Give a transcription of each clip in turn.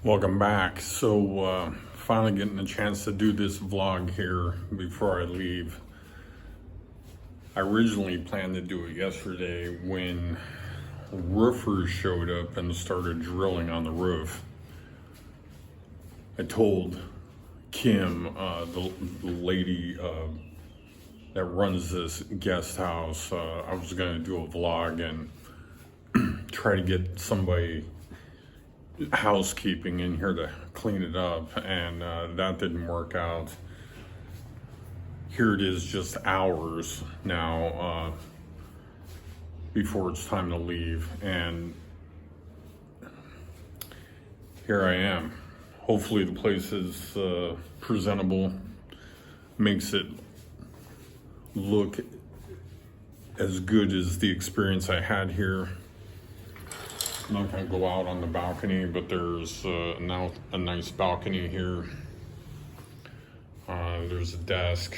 Welcome back. So finally getting a chance to do this vlog here before I leave. I originally planned to do it yesterday when roofers showed up and started drilling on the roof. I told Kim, the lady that runs this guest house, I was going to do a vlog and try to get somebody housekeeping in here to clean it up, and that didn't work out. Here it is, just hours now before it's time to leave, and here I am. Hopefully the place is presentable, makes it look as good as the experience I had here. I'm not going to go out on the balcony, but there's now a nice balcony here. There's a desk,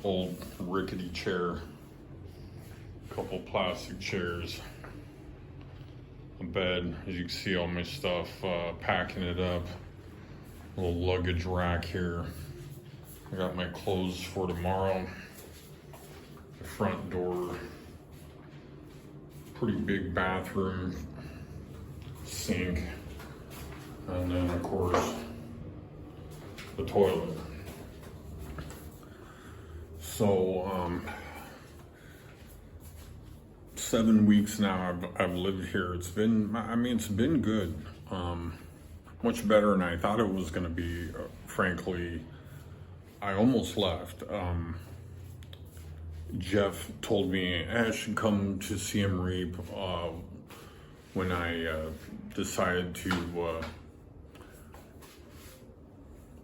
old rickety chair, a couple plastic chairs, a bed. As you can see, all my stuff, packing it up. A little luggage rack here. I got my clothes for tomorrow. The front door. Pretty big bathroom, sink, and then of course the toilet. So 7 weeks now I've lived here. It's been good, much better than I thought it was going to be. Frankly, I almost left. Jeff told me I should come to Siem Reap when I decided to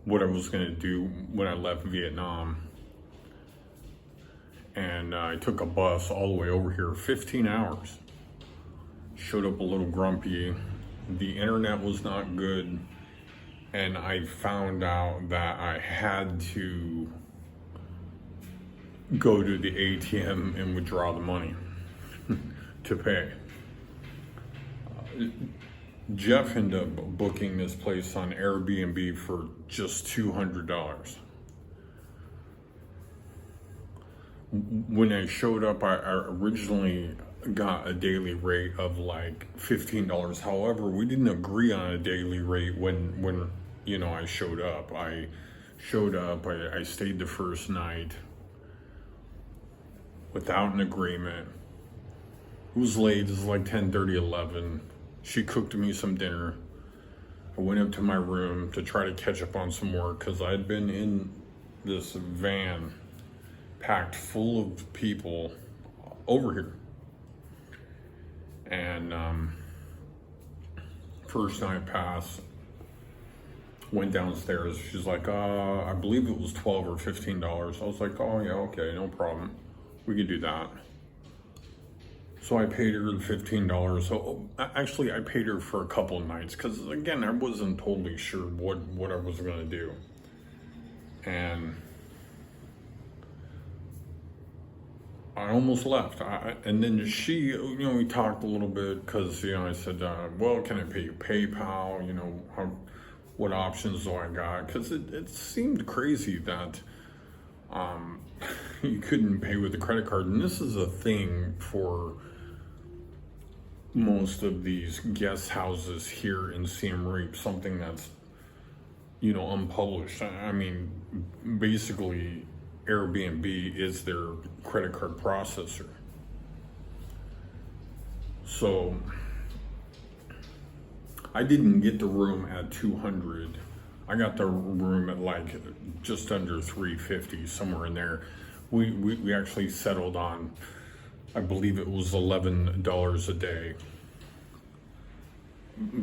what I was going to do when I left Vietnam. And I took a bus all the way over here, 15 hours. Showed up a little grumpy. The internet was not good. And I found out that I had to go to the ATM and withdraw the money to pay. Jeff ended up booking this place on Airbnb for just $200. When I showed up, I originally got a daily rate of like $15. However, we didn't agree on a daily rate when I showed up. I stayed the first night without an agreement. It was late. It was like 10:30, 11. She cooked me some dinner. I went up to my room to try to catch up on some work because I'd been in this van packed full of people over here. And first night passed, went downstairs. She's like, I believe it was $12 or $15. I was like, oh yeah, okay, no problem. We could do that. So I paid her the $15. So actually I paid her for a couple of nights because again, I wasn't totally sure what I was gonna do. And I almost left. And then she, we talked a little bit because, I said, well, can I pay you PayPal? What options do I got? Because it seemed crazy that you couldn't pay with a credit card. And this is a thing for most of these guest houses here in Siem Reap, something that's, unpublished. I mean, basically, Airbnb is their credit card processor. So I didn't get the room at $200. I got the room at like just under $350, somewhere in there. We actually settled on, I believe it was $11 a day.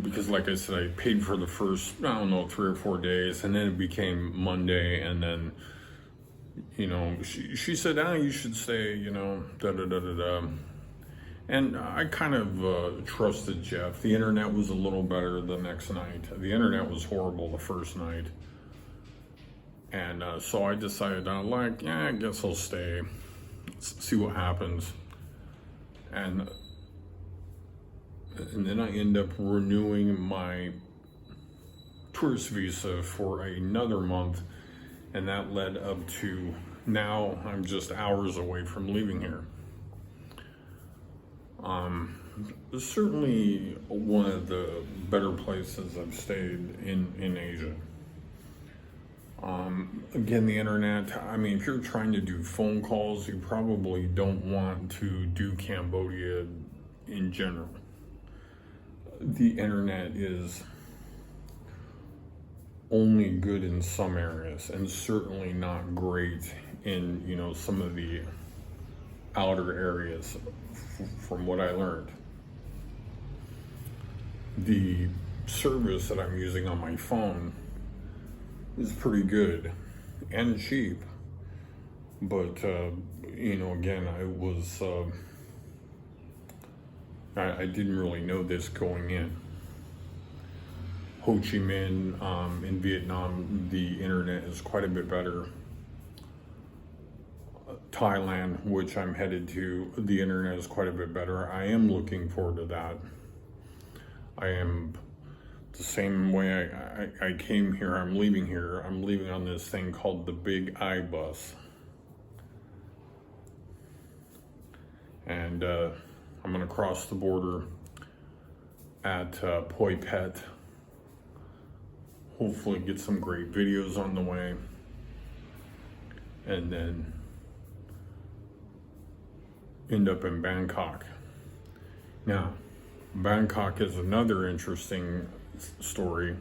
Because like I said, I paid for the first, 3 or 4 days, and then it became Monday, and then she said, you should stay, da-da-da-da-da. And I kind of trusted Jeff. The internet was a little better the next night. The internet was horrible the first night. And so I decided, I guess I'll stay. Let's see what happens. And And then I end up renewing my tourist visa for another month, and that led up to now I'm just hours away from leaving here. Certainly one of the better places I've stayed in Asia. Again, the internet, I mean, if you're trying to do phone calls, you probably don't want to do Cambodia in general. The internet is only good in some areas and certainly not great in, some of the outer areas from what I learned. The service that I'm using on my phone is pretty good and cheap, but again, I didn't really know this going in. Ho Chi Minh in Vietnam, the internet is quite a bit better. Thailand, which I'm headed to, the internet is quite a bit better. I am looking forward to that. I am the same way I came here. I'm leaving here. I'm leaving on this thing called the Big I bus. And I'm going to cross the border at Poi Phet. Hopefully get some great videos on the way. And then end up in Bangkok. Now, Bangkok is another interesting story.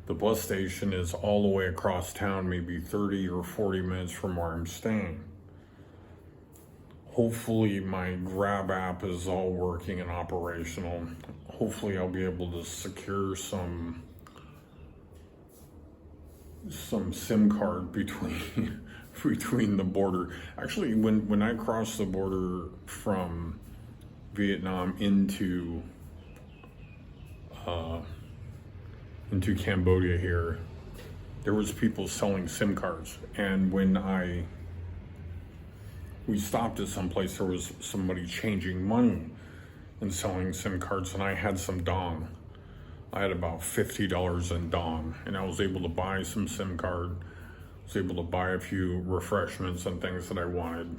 The bus station is all the way across town, maybe 30 or 40 minutes from where I'm staying. Hopefully my Grab app is all working and operational. Hopefully I'll be able to secure some SIM card between the border. Actually, when I crossed the border from Vietnam into Cambodia here, there was people selling SIM cards, and when we stopped at some place, there was somebody changing money and selling SIM cards, and I had some dong. I had about $50 in dong, and I was able to buy some SIM card. I was able to buy a few refreshments and things that I wanted.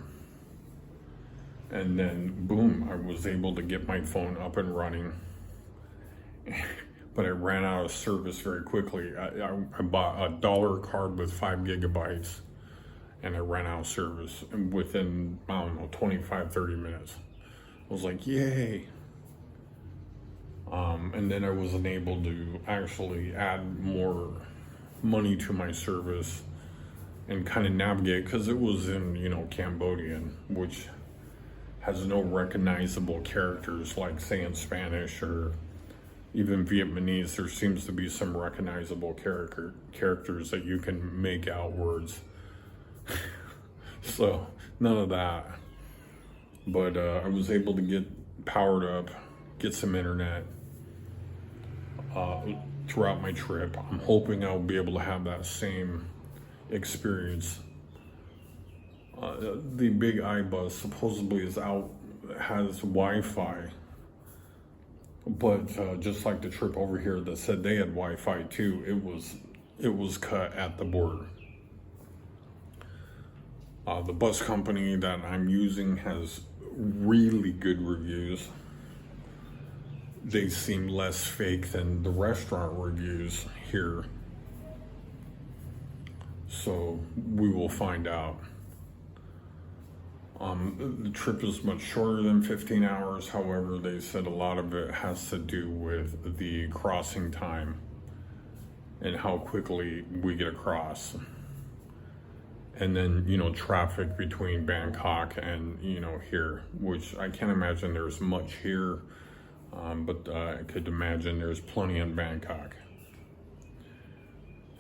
And then, boom, I was able to get my phone up and running. But I ran out of service very quickly. I bought a dollar card with 5 gigabytes, and I ran out of service within, 25, 30 minutes. I was like, yay. And then I wasn't able to actually add more money to my service and kind of navigate, because it was in, Cambodian, which has no recognizable characters like, say, in Spanish or even Vietnamese. There seems to be some recognizable characters that you can make out words. So none of that. But I was able to get powered up, get some internet throughout my trip. I'm hoping I'll be able to have that same experience. The Big I bus supposedly has Wi-Fi, but just like the trip over here that said they had Wi-Fi too, it was cut at the border. The bus company that I'm using has really good reviews. They seem less fake than the restaurant reviews here. So we will find out. The trip is much shorter than 15 hours. However, they said a lot of it has to do with the crossing time and how quickly we get across. And then, traffic between Bangkok and, here, which I can't imagine there's much here, but I could imagine there's plenty in Bangkok.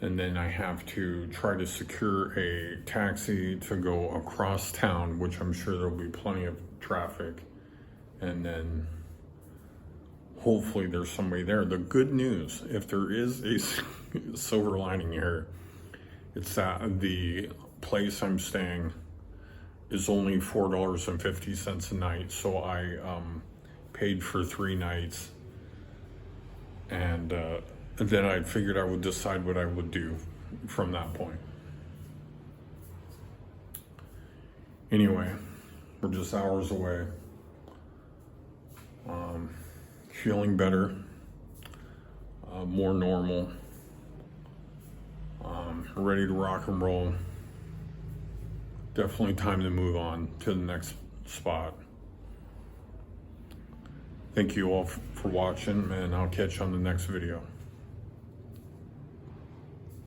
And then I have to try to secure a taxi to go across town, which I'm sure there'll be plenty of traffic. And then hopefully there's somebody there. The good news, if there is a silver lining here, it's that the place I'm staying is only $4.50 a night. So I paid for 3 nights And then I figured I would decide what I would do from that point. Anyway, we're just hours away. Feeling better, more normal, ready to rock and roll. Definitely time to move on to the next spot. Thank you all for watching, and I'll catch you on the next video.